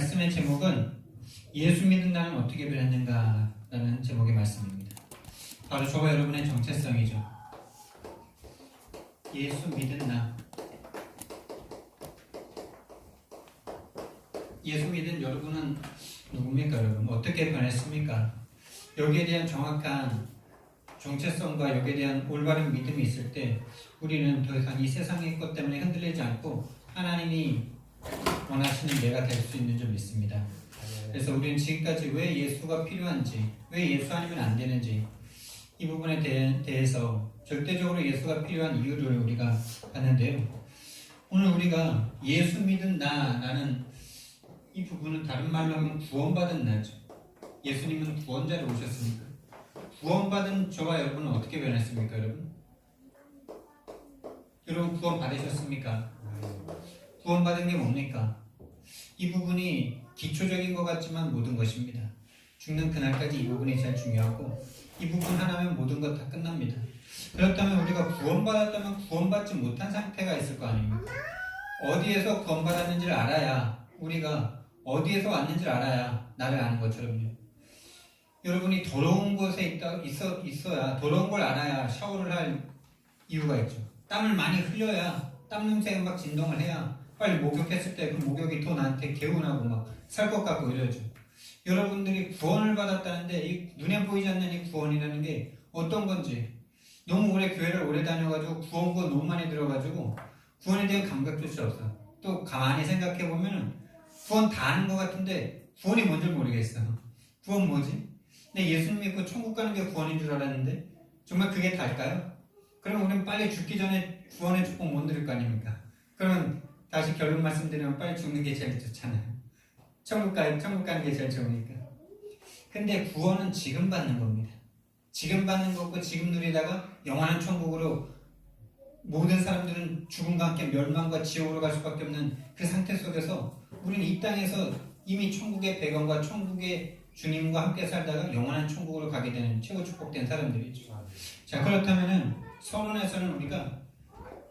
말씀의 제목은 예수 믿은 나는 어떻게 변했는가 라는 제목의 말씀입니다. 바로 저와 여러분의 정체성이죠. 예수 믿은 나, 예수 믿은 여러분은 누굽니까? 여러분 어떻게 변했습니까? 여기에 대한 정확한 정체성과 여기에 대한 올바른 믿음이 있을 때 우리는 더 이상 이 세상의 것 때문에 흔들리지 않고 하나님이 원하시는 내가 될 수 있는 줄 믿습니다. 그래서 우리는 지금까지 왜 예수가 필요한지, 왜 예수 아니면 안 되는지 이 부분에 대해서 절대적으로 예수가 필요한 이유를 우리가 봤는데요. 오늘 우리가 예수 믿은 나라는 이 부분은 다른 말로 하면 구원받은 나죠. 예수님은 구원자로 오셨으니까. 구원받은 저와 여러분은 어떻게 변했습니까, 여러분? 여러분 구원 받으셨습니까? 구원받은 게 뭡니까? 이 부분이 기초적인 것 같지만 모든 것입니다. 죽는 그날까지 이 부분이 제일 중요하고 이 부분 하나면 모든 것 다 끝납니다. 그렇다면 우리가 구원받았다면 구원받지 못한 상태가 있을 거 아닙니까? 어디에서 구원받았는지를 알아야, 우리가 어디에서 왔는지를 알아야 나를 아는 것처럼요. 여러분이 더러운 곳에 있어야, 더러운 걸 알아야 샤워를 할 이유가 있죠. 땀을 많이 흘려야, 땀 냄새가 막 진동을 해야 빨리 목욕했을 때 그 목욕이 더 나한테 개운하고 막 살 것 같고 이러죠. 여러분들이 구원을 받았다는데 이 눈에 보이지 않는 이 구원이라는 게 어떤 건지, 너무 오래 교회를 오래 다녀가지고 구원과 너무 많이 들어가지고 구원에 대한 감각조차 없어. 또 가만히 생각해보면 구원 다 아는 것 같은데 구원이 뭔지 모르겠어. 구원 뭐지? 근데 예수님 믿고 천국 가는 게 구원인 줄 알았는데 정말 그게 다일까요? 그럼 우리는 빨리 죽기 전에 구원의 축복 못 누릴 거 아닙니까? 그러면 다시 결론 말씀드리면 빨리 죽는 게 제일 좋잖아요. 천국 가는 게 제일 좋으니까. 근데 구원은 지금 받는 겁니다. 지금 받는 거고 지금 누리다가 영원한 천국으로 모든 사람들은 죽음과 함께 멸망과 지옥으로 갈 수밖에 없는 그 상태 속에서 우리는 이 땅에서 이미 천국의 배경과 천국의 주님과 함께 살다가 영원한 천국으로 가게 되는 최고 축복된 사람들이죠. 자, 그렇다면은 서론에서는 우리가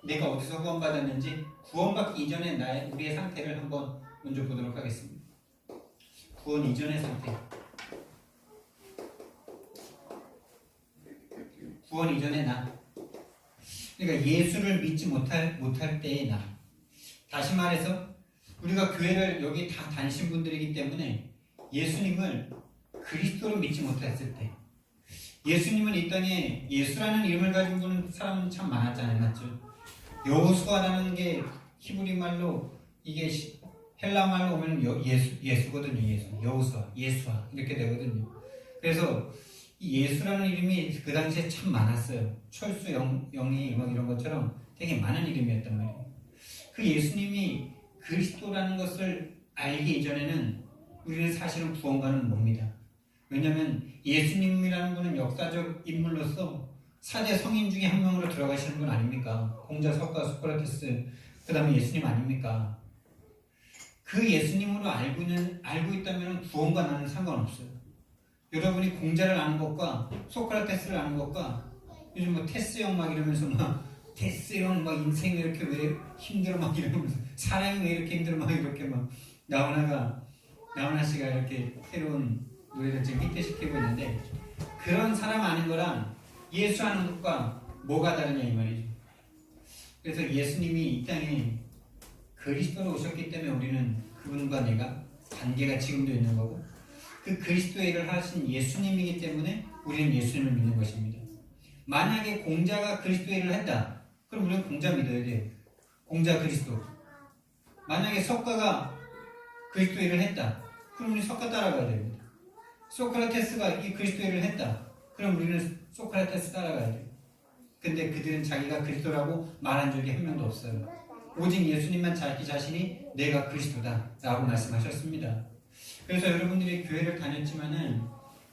내가 어디서 구원받았는지 구원받기 이전의 우리의 상태를 한번 먼저 보도록 하겠습니다. 구원 이전의 상태. 구원 이전의 나. 그러니까 예수를 믿지 못할 때의 나. 다시 말해서 우리가 교회를 여기 다 다니신 분들이기 때문에 예수님을 그리스도로 믿지 못했을 때, 예수님은 이 땅에 예수라는 이름을 가진 분은 사람은 참 많았잖아요, 맞죠? 여호수아라는 게 히브리 말로, 이게 헬라 말로 오면 예수거든요. 여호수아, 예수아 이렇게 되거든요. 그래서 이 예수라는 이름이 그 당시에 참 많았어요. 철수, 영이 막 이런 것처럼 되게 많은 이름이었단 말이에요. 그 예수님이 그리스도라는 것을 알기 이전에는 우리는 사실은 구원과는 멉니다. 왜냐하면 예수님이라는 분은 역사적 인물로서 4대 성인 중에 한 명으로 들어가시는 분 아닙니까? 공자, 석가, 소크라테스, 그 다음에 예수님 아닙니까? 그 예수님으로 알고 있다면 구원과 나는 상관없어요. 여러분이 공자를 아는 것과 소크라테스를 아는 것과 요즘 뭐 테스형 막 이러면서 막 테스형 막 인생이 이렇게 왜 힘들어 막 이러면서 사랑이 왜 이렇게 힘들어 막 이렇게 막 나훈아 씨가 이렇게 새로운 노래를 지금 히트시키고 있는데, 그런 사람 아는 거랑 예수 아는 것과 뭐가 다르냐 이 말이죠. 그래서 예수님이 이 땅에 그리스도로 오셨기 때문에 우리는 그분과 내가 관계가 지금도 있는 거고, 그 그리스도의 일을 하신 예수님이기 때문에 우리는 예수님을 믿는 것입니다. 만약에 공자가 그리스도의 일을 했다, 그럼 우리는 공자 믿어야 돼요. 공자 그리스도. 만약에 석가가 그리스도의 일을 했다, 그럼 우리는 석가 따라가야 됩니다. 소크라테스가 이 그리스도의 일을 했다, 그럼 우리는 소크라테스 따라가야 돼요. 근데 그들은 자기가 그리스도라고 말한 적이 한 명도 없어요. 오직 예수님만 자기 자신이 내가 그리스도다 라고 말씀하셨습니다. 그래서 여러분들이 교회를 다녔지만은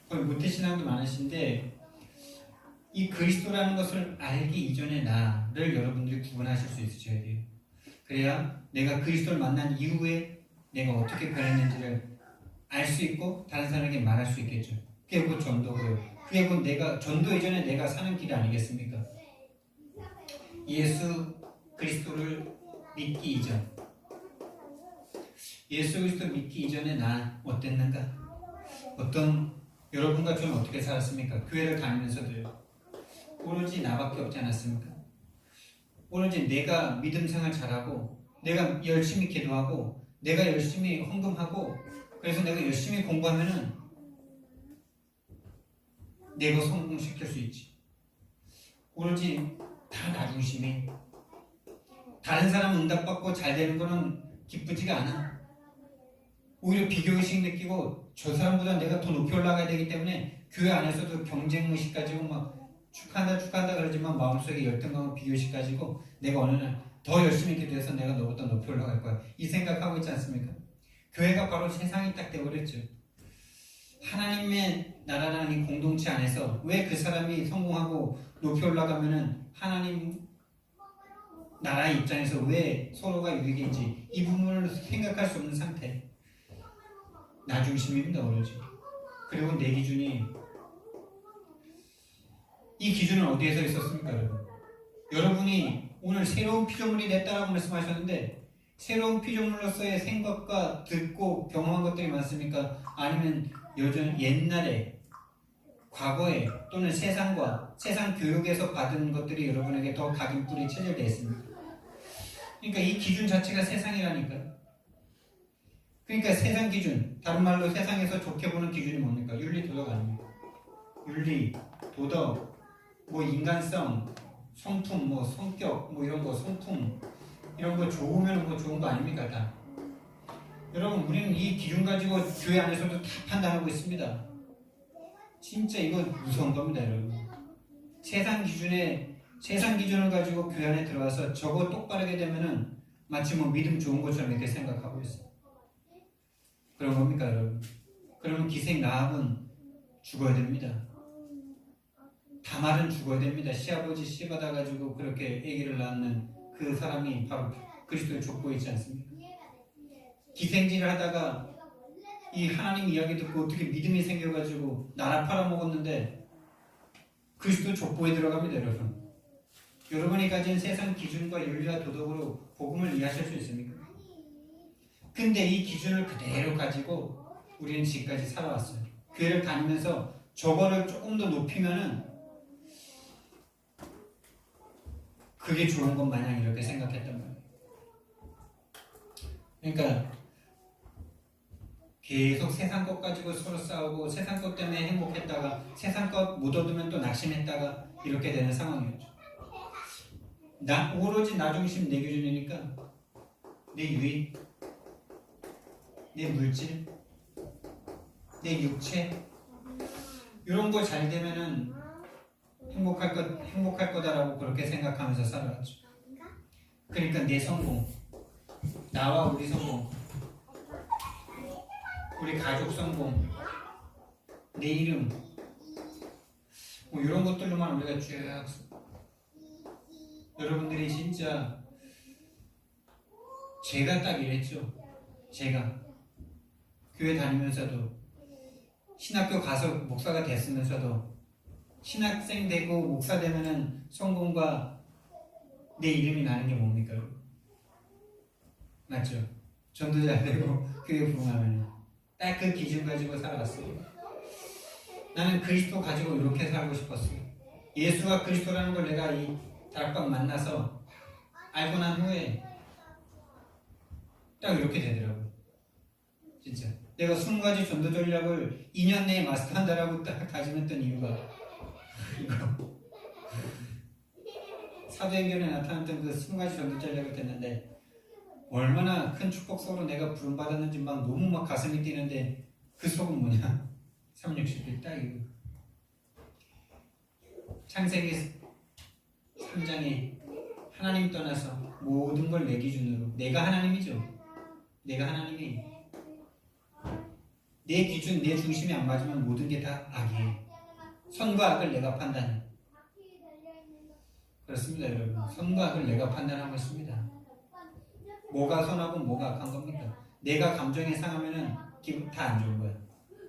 거의 모태신앙도 많으신데 이 그리스도라는 것을 알기 이전의 나를 여러분들이 구분하실 수 있으셔야 돼요. 그래야 내가 그리스도를 만난 이후에 내가 어떻게 변했는지를 알 수 있고 다른 사람에게 말할 수 있겠죠. 그게 곧 전도고요. 그게 곧 내가 전도 이전에 내가 사는 길 아니겠습니까? 예수 그리스도를 믿기 이전. 예수 그리스도 믿기 이전에 나 어땠는가? 여러분과 저는 어떻게 살았습니까? 교회를 다니면서도요. 오로지 나밖에 없지 않았습니까? 오로지 내가 믿음 생활 잘하고, 내가 열심히 기도하고, 내가 열심히 헌금하고, 그래서 내가 열심히 공부하면은 내가 성공시킬 수 있지. 오로지 다 나 중심이. 다른 사람 응답받고 잘 되는 거는 기쁘지가 않아. 오히려 비교의식 느끼고 저 사람보다 내가 더 높이 올라가야 되기 때문에 교회 안에서도 경쟁의식 가지고 막 축하한다 그러지만 마음속에 열등감과 비교의식 가지고 내가 어느 날 더 열심히 기도해서 내가 너보다 높이 올라갈 거야. 이 생각하고 있지 않습니까? 교회가 바로 세상이 딱 되어버렸죠. 하나님의 나라라는 이 공동체 안에서 왜 그 사람이 성공하고 높이 올라가면은 하나님 나라의 입장에서 왜 서로가 유익인지 이 부분을 생각할 수 없는 상태. 나 중심입니다, 오로지. 그리고 내 기준이, 이 기준은 어디에서 있었습니까, 여러분? 여러분이 오늘 새로운 피조물이 됐다라고 말씀하셨는데 새로운 피조물로서의 생각과 듣고 경험한 것들이 많습니까? 아니면 옛날에 과거에 또는 세상과 세상 교육에서 받은 것들이 여러분에게 더 각인뿔이 체질되어 있습니다. 그러니까 이 기준 자체가 세상이라니까요. 그러니까 세상 기준, 다른 말로 세상에서 좋게 보는 기준이 뭡니까? 윤리, 도덕 아닙니까? 윤리, 도덕, 인간성, 성품, 성격, 이런 거, 성품, 이런 거 좋으면 좋은 거 아닙니까? 다. 여러분, 우리는 이 기준 가지고 교회 안에서도 다 판단하고 있습니다. 진짜 이거 무서운 겁니다, 여러분. 세상 기준을 가지고 교회 안에 들어와서 저거 똑바르게 되면은 마치 믿음 좋은 것처럼 이렇게 생각하고 있어요. 그런 겁니까, 여러분? 그러면 기생 라합은 죽어야 됩니다. 다말은 죽어야 됩니다. 시아버지 씨 받아가지고 그렇게 아기를 낳는 그 사람이 바로 그리스도의 족보이지 않습니까? 기생질을 하다가 이 하나님 이야기 듣고 어떻게 믿음이 생겨가지고 나라 팔아먹었는데 그리스도 족보에 들어갑니다, 여러분. 여러분이 가진 세상 기준과 윤리와 도덕으로 복음을 이해하실 수 있습니까? 근데 이 기준을 그대로 가지고 우리는 지금까지 살아왔어요. 교회를 다니면서 저거를 조금 더 높이면은 그게 좋은 것 마냥 이렇게 생각했단 말이에요. 그러니까 계속 세상 것 가지고 서로 싸우고 세상 것 때문에 행복했다가 세상 것 못 얻으면 또 낙심했다가 이렇게 되는 상황이었죠. 오로지 나 중심 내 기준이니까 내 유익, 내 물질, 내 육체 이런 거 잘 되면은 행복할 거다라고 그렇게 생각하면서 살아왔죠. 그러니까 내 성공, 나와 우리 성공, 우리 가족 성공, 내 이름 이런 것들로만 우리가 쭉 여러분들이 진짜 제가 딱 이랬죠. 제가 교회 다니면서도 신학교 가서 목사가 됐으면서도 신학생 되고 목사 되면은 성공과 내 이름이 나는 게 뭡니까? 맞죠? 전도 잘 되고 교회 부흥하면 딱 그 기준 가지고 살아왔어요. 나는 그리스도 가지고 이렇게 살고 싶었어요. 예수가 그리스도라는 걸 내가 이 다락방 만나서 알고 난 후에 딱 이렇게 되더라고요. 진짜 내가 20가지 전도 전략을 2년 내에 마스터한다라고 딱 다짐했던 이유가 이거 사도행전에 나타났던 그 20가지 전도 전략을 됐는데 얼마나 큰 축복 속으로 내가 부름받았는지 너무 가슴이 뛰는데 그 속은 뭐냐? 360일 딱 이거. 창세기 3장에 하나님 떠나서 모든 걸 내 기준으로 내가 하나님이죠. 내가 하나님이 내 기준, 내 중심이 안 맞으면 모든 게 다 악이에요. 선과 악을 내가 판단해. 그렇습니다, 여러분. 선과 악을 내가 판단하고 있습니다. 뭐가 선하고 뭐가 악한 겁니까? 내가 감정이 상하면은 기분 다 안 좋은 거야.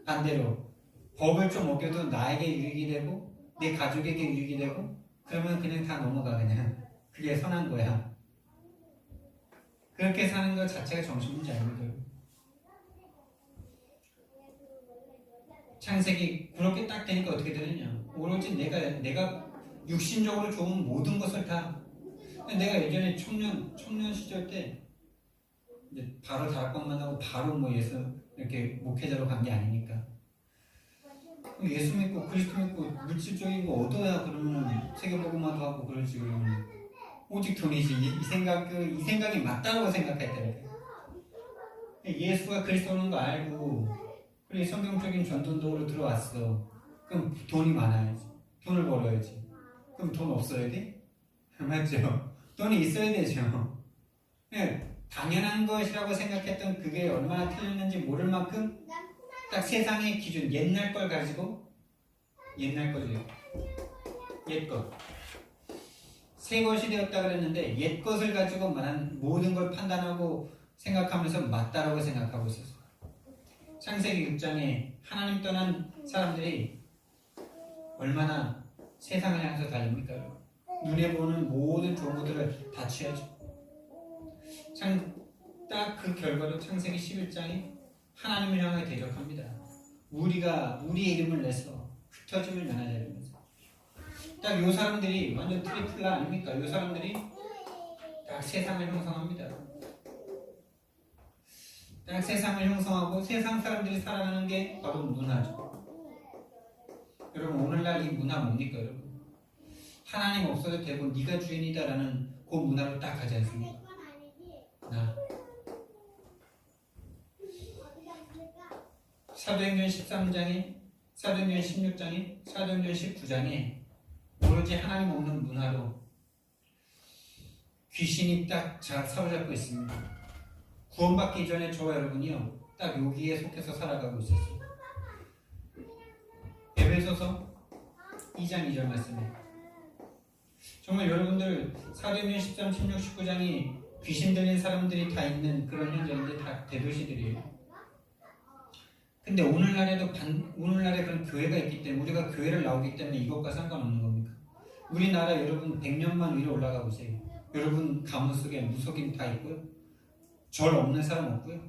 반대로 법을 좀 어겨도 나에게 유익이 되고 내 가족에게 유익이 되고 그러면 그냥 다 넘어가. 그냥 그게 선한 거야. 그렇게 사는 것 자체가 정신문제 아닙니다. 창세기 그렇게 딱 되니까 어떻게 되느냐? 오로지 내가 육신적으로 좋은 모든 것을 다 내가 예전에 청년 시절 때 이제 바로 다락방 만나고 바로 뭐 예수 이렇게 목회자로 간 게 아니니까 예수 믿고 그리스도 믿고 물질적인 거 얻어야 그러면 세계복음화도 하고 그러지 그러면 오직 돈이지 이 생각이 맞다고 생각했다니까. 예수가 그리스도는 거 알고 그래 성경적인 전도도로 들어왔어. 그럼 돈이 많아야지. 돈을 벌어야지. 그럼 돈 없어야 돼? 맞죠? 돈이 있어야 되죠. 네, 당연한 것이라고 생각했던 그게 얼마나 틀렸는지 모를 만큼 딱 세상의 기준 옛날 걸 가지고 옛날 거죠. 옛 것. 새 것이 되었다 그랬는데 옛 것을 가지고 말한 모든 걸 판단하고 생각하면서 맞다라고 생각하고 있었어요. 창세기 6장에 하나님 떠난 사람들이 얼마나 세상을 향해서 달립니까? 눈에 보는 모든 좋은 것들을 다 취하죠. 딱 그 결과로 창세기 11장이 하나님을 향해 대적합니다. 우리의 이름을 내서 흩어짐을 면하자 이러면서 딱 요 사람들이 완전 트리플라 아닙니까? 요 사람들이 딱 세상을 형성합니다. 딱 세상을 형성하고 세상 사람들이 살아가는 게 바로 문화죠. 여러분 오늘날 이 문화 뭡니까 여러분? 하나님 없어도 되고 네가 주인이다라는 그 문화를 딱 가지 않습니까? 사도행전 13장에 사도행전 16장에 사도행전 19장에 오로지 하나님 없는 문화로 귀신이 딱 사로잡고 있습니다. 구원받기 전에 저와 여러분이요 딱 여기에 속해서 살아가고 있었어요. 에베소서 2장 2절 말씀에 정말 여러분들 사도행전 13, 16, 19장이 귀신 들린 사람들이 다 있는 그런 현장인데 다 대도시들이에요. 근데 오늘날에 그런 교회가 있기 때문에 우리가 교회를 나오기 때문에 이것과 상관없는 겁니까? 우리나라 여러분 100년만 위로 올라가 보세요. 여러분 가문 속에 무속인 다 있고요. 절 없는 사람 없고요.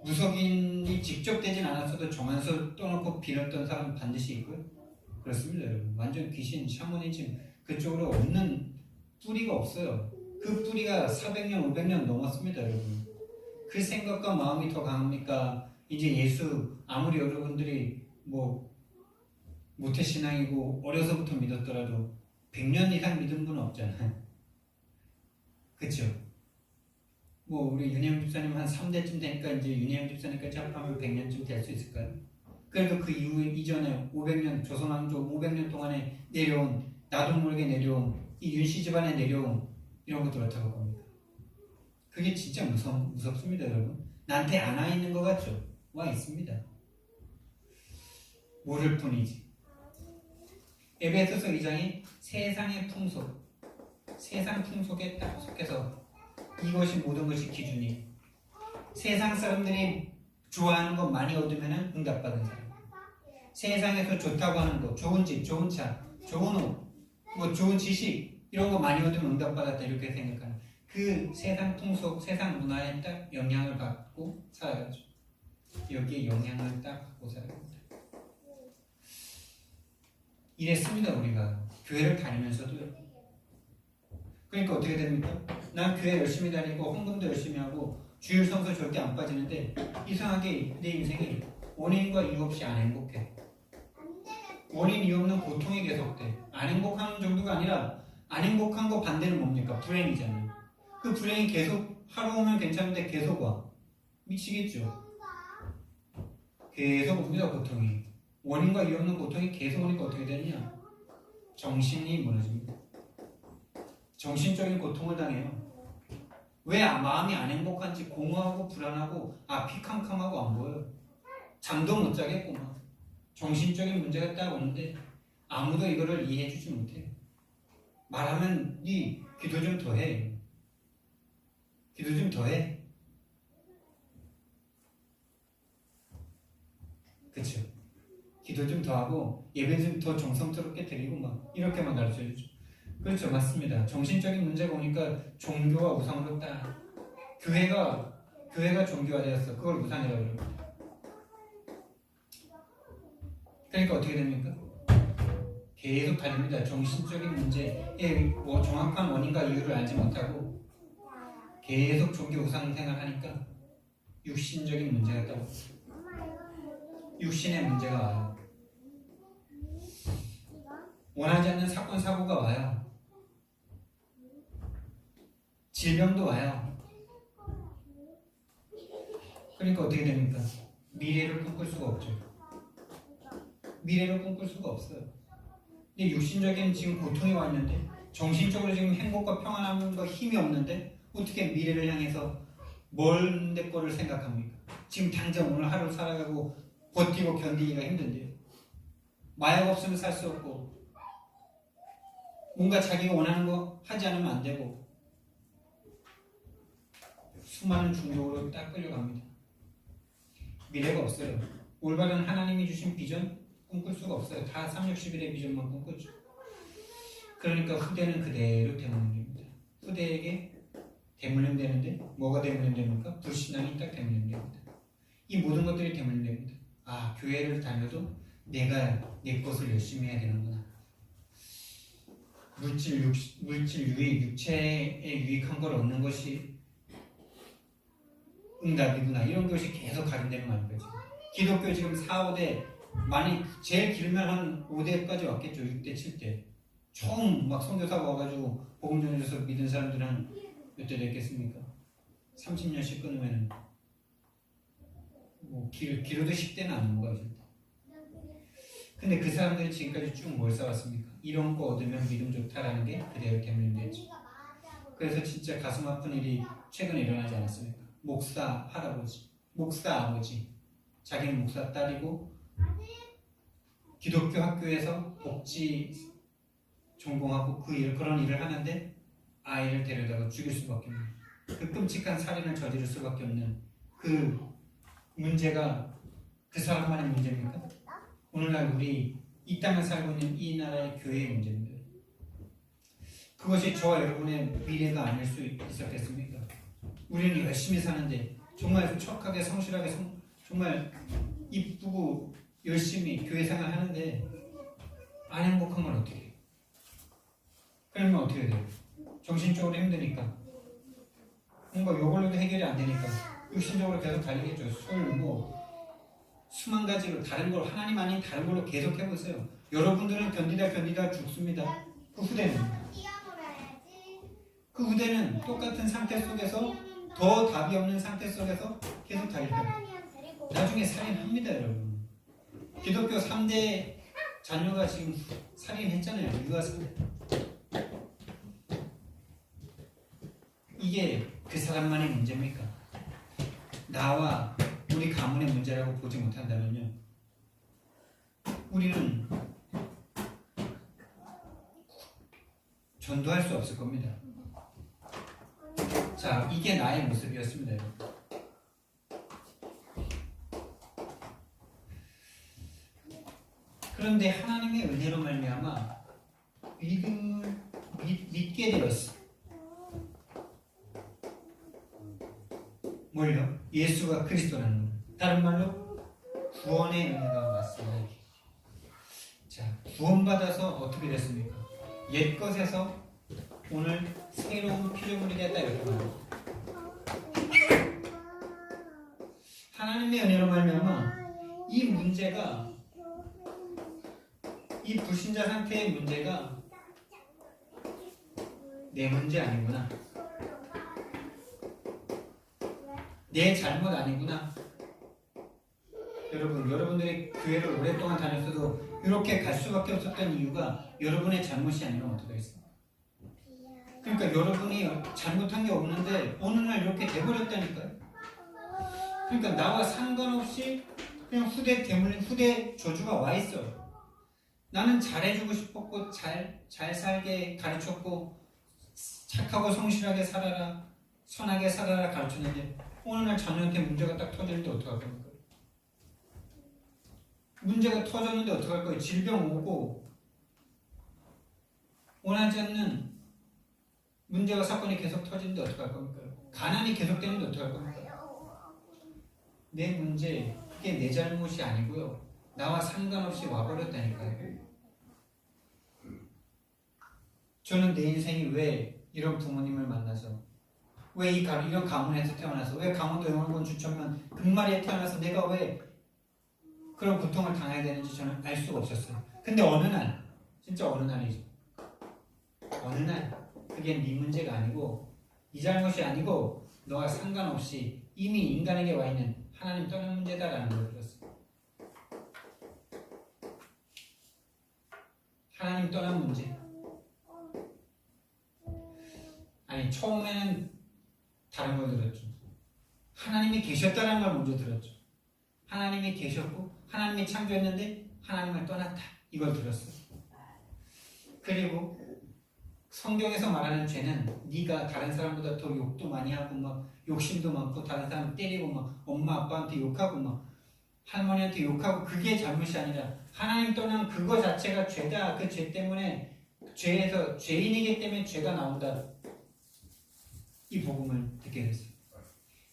무속인이 직접 되진 않았어도 정한서 떠놓고 빌었던 사람 반드시 있고요. 그렇습니다 여러분. 완전 귀신, 샤머니즘 그쪽으로 없는 뿌리가 없어요. 그 뿌리가 400년, 500년 넘었습니다 여러분. 그 생각과 마음이 더 강합니까? 이제 예수 아무리 여러분들이 뭐 모태신앙이고 어려서부터 믿었더라도 100년 이상 믿은 분은 없잖아요. 그쵸? 뭐 우리 윤혜영 집사님 한 3대쯤 되니까 이제 윤혜영 집사님까지 합하면 100년쯤 될 수 있을까요? 그래도 그 이전에 500년 조선왕조 500년 동안에 내려온 나도 모르게 내려온 이 윤씨 집안에 내려온 이런 것들 어떻게 봅니까? 그게 진짜 무섭습니다 여러분. 나한테 안 와 있는 것 같죠? 와 있습니다. 모를 뿐이지. 에베소서 2장이 세상의 풍속, 세상 풍속에 딱 속해서 이것이 모든 것이 기준이. 세상 사람들이 좋아하는 것 많이 얻으면 응답받은 사람. 세상에서 좋다고 하는 거, 좋은 집, 좋은 차, 좋은 옷, 뭐 좋은 지식 이런 거 많이 얻으면 응답받았다 이렇게 생각하는 그 세상 풍속, 세상 문화에 딱 영향을 받고 살아가죠. 여기에 영향을 딱 받고 살아갑니다. 이랬습니다 우리가 교회를 다니면서도요. 그러니까 어떻게 됩니까? 난 교회 열심히 다니고 헌금도 열심히 하고 주일 성수 절대 안 빠지는데 이상하게 내 인생이 원인과 이유 없이 안 행복해. 원인 이유 없는 고통이 계속돼. 안 행복한 정도가 아니라 안 행복한 거 반대는 뭡니까? 불행이잖아요. 그 불행이 계속 하루 오면 괜찮은데 계속 와. 미치겠죠? 계속 옵니다 고통이. 원인과 이유 없는 고통이 계속 오니까 어떻게 되느냐? 정신이 무너집니다. 정신적인 고통을 당해요. 왜 마음이 안 행복한지 공허하고 불안하고 앞이 캄캄하고 안 보여요. 잠도 못 자겠고 막 정신적인 문제가 딱 오는데 아무도 이거를 이해해주지 못해요. 말하면 네 기도 좀 더 해. 기도 좀 더 해. 그쵸? 기도 좀 더 하고 예배 좀 더 정성스럽게 드리고 막 이렇게만 가르쳐주죠. 그렇죠, 맞습니다. 정신적인 문제가 오니까 종교와 우상으로 딱 교회가 종교화되었어. 그걸 우상이라고 그래요. 그러니까 어떻게 됩니까? 계속 달립니다. 정신적인 문제에 뭐 정확한 원인과 이유를 알지 못하고 계속 종교 우상 생활하니까 육신적인 문제가 따로 육신의 문제가 와요. 원하지 않는 사건 사고가 와요. 질병도 와요. 그러니까 어떻게 됩니까? 미래를 꿈꿀 수가 없죠. 미래를 꿈꿀 수가 없어요. 근데 육신적인 지금 고통이 왔는데 정신적으로 지금 행복과 평안함과 힘이 없는데 어떻게 미래를 향해서 먼 데 거를 생각합니까? 지금 당장 오늘 하루 살아가고 버티고 견디기가 힘든데요. 마약 없으면 살 수 없고 뭔가 자기가 원하는 거 하지 않으면 안 되고 수많은 중독으로 딱 끌려갑니다. 미래가 없어요. 올바른 하나님이 주신 비전 꿈꿀 수가 없어요. 다 360일의 비전만 꿈꾸죠. 그러니까 후대는 그대로 대물림됩니다. 후대에게 대물림되는데 뭐가 대물림됩니까? 불신앙이 딱 대물림됩니다. 이 모든 것들이 대물림됩니다. 아, 교회를 다녀도 내가 내 것을 열심히 해야 되는구나. 물질 유익, 육체에 유익한 걸 얻는 것이 응답이구나. 이런 것이 계속 가름되는 말이죠. 기독교 지금 4, 5대 많이 제일 길면 한 5대까지 왔겠죠. 6대, 7대. 처음 막 선교사가 와가지고 복음 전해줘서 믿은 사람들은 몇 대 됐겠습니까? 30년씩 끊으면은 뭐 길어도 10대는 안 넘어가죠. 근데 그 사람들이 지금까지 쭉 뭘 쌓았습니까? 이런 거 얻으면 믿음 좋다라는 게 그대로 대물림되죠. 그래서 진짜 가슴 아픈 일이 최근에 일어나지 않았습니까? 목사 할아버지, 목사 아버지, 자기는 목사 딸이고 기독교 학교에서 복지 전공하고 그런 일을 하는데 아이를 데려다가 죽일 수밖에 없는 그 끔찍한 살인을 저지를 수밖에 없는 그 문제가 그 사람만의 문제입니까? 오늘날 우리 이 땅을 살고 있는 이 나라의 교회의 문제입니다. 그것이 저와 여러분의 미래가 아닐 수 있었겠습니까? 우리는 열심히 사는데 정말 척하게 성실하게 정말 이쁘고 열심히 교회 생활 하는데 안 행복하면 어떻게 해요? 그러면 어떻게 돼요? 정신적으로 힘드니까 뭔가 요걸로도 해결이 안 되니까 육신적으로 계속 달리겠죠. 술 뭐 수만 가지로 다른 걸 하나님 아닌 다른 걸로 계속 해보세요. 여러분들은 견디다 죽습니다. 그 후대는 똑같은 상태 속에서 더 답이 없는 상태 속에서 계속 달려요. 나중에 살인합니다, 여러분. 기독교 3대 자녀가 지금 살인했잖아요. 유아살인. 이게 그 사람만의 문제입니까? 나와 우리 가문의 문제라고 보지 못한다면요, 우리는 전도할 수 없을 겁니다. 자, 이게 나의 모습이었습니다, 여러분. 그런데 하나님의 은혜로 말미암아 믿음을 믿게 되었어. 뭘요? 예수가 그리스도라는 것. 다른 말로 구원의 은혜가 왔습니다. 자, 구원받아서 어떻게 됐습니까? 옛 것에서 오늘 새로운 피조물이 됐다 이렇게 말합니다. 하나님의 은혜로 말미암아 이 문제가, 이 불신자 상태의 문제가 내 문제 아니구나, 내 잘못 아니구나. 여러분들이 교회를 오랫동안 다녔어도 이렇게 갈 수밖에 없었던 이유가 여러분의 잘못이 아니면 어떻게 했습니까? 그러니까 여러분이 잘못한 게 없는데 어느 날 이렇게 돼버렸다니까요. 그러니까 나와 상관없이 그냥 후대 저주가 와 있어요. 나는 잘해주고 싶었고 잘 살게 가르쳤고 착하고 성실하게 살아라, 선하게 살아라 가르쳤는데 어느 날 자녀한테 문제가 딱 터지는데 어떡할 겁니까? 문제가 터졌는데 어떡할 거예요? 질병 오고 원하지 않는 문제와 사건이 계속 터지는데 어떡할 겁니까? 가난이 계속되는데 어떡할 겁니까? 내 문제, 그게 내 잘못이 아니고요, 나와 상관없이 와버렸다니까요. 저는 내 인생이 왜 이런 부모님을 만나서, 왜 이런 가문에서 태어나서, 왜 강원도 영월군 주천면 금마리에 태어나서 내가 왜 그런 고통을 당해야 되는지 저는 알 수가 없었어요. 근데 어느 날, 진짜 어느 날이죠. 어느 날, 그게 네 문제가 아니고 네 잘못이 아니고 너와 상관없이 이미 인간에게 와 있는 하나님 떠난 문제다라는 걸 들었어요. 하나님 떠난 문제. 아니, 처음에는 다른 걸 들었죠. 하나님이 계셨다는 걸 먼저 들었죠. 하나님이 계셨고 하나님이 창조했는데 하나님을 떠났다, 이걸 들었어요. 그리고 성경에서 말하는 죄는 네가 다른 사람보다 더 욕도 많이 하고 막 욕심도 많고 다른 사람 때리고 막 엄마 아빠한테 욕하고 막 할머니한테 욕하고, 그게 잘못이 아니라 하나님 떠난 그거 자체가 죄다. 그 죄 때문에, 죄에서 죄인이기 때문에 죄가 나온다, 이 복음을 듣게 됐어요.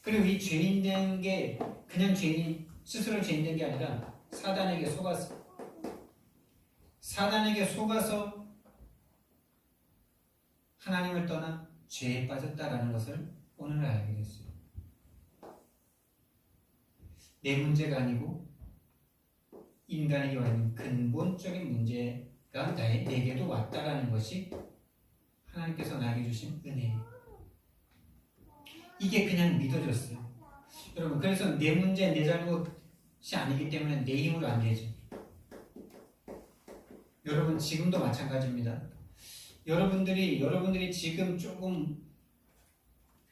그리고 이 죄인 된 게 그냥 죄인 스스로 죄인 된 게 아니라 사단에게 속아서 하나님을 떠나 죄에 빠졌다라는 것을 오늘 알게 됐어요. 내 문제가 아니고 인간에게 와 있는 근본적인 문제가 내게도 왔다라는 것이 하나님께서 나에게 주신 은혜예요. 이게 그냥 믿어졌어요. 여러분, 그래서 내 문제, 내 잘못이 아니기 때문에 내 힘으로 안 되죠. 여러분, 지금도 마찬가지입니다. 여러분들이 지금 조금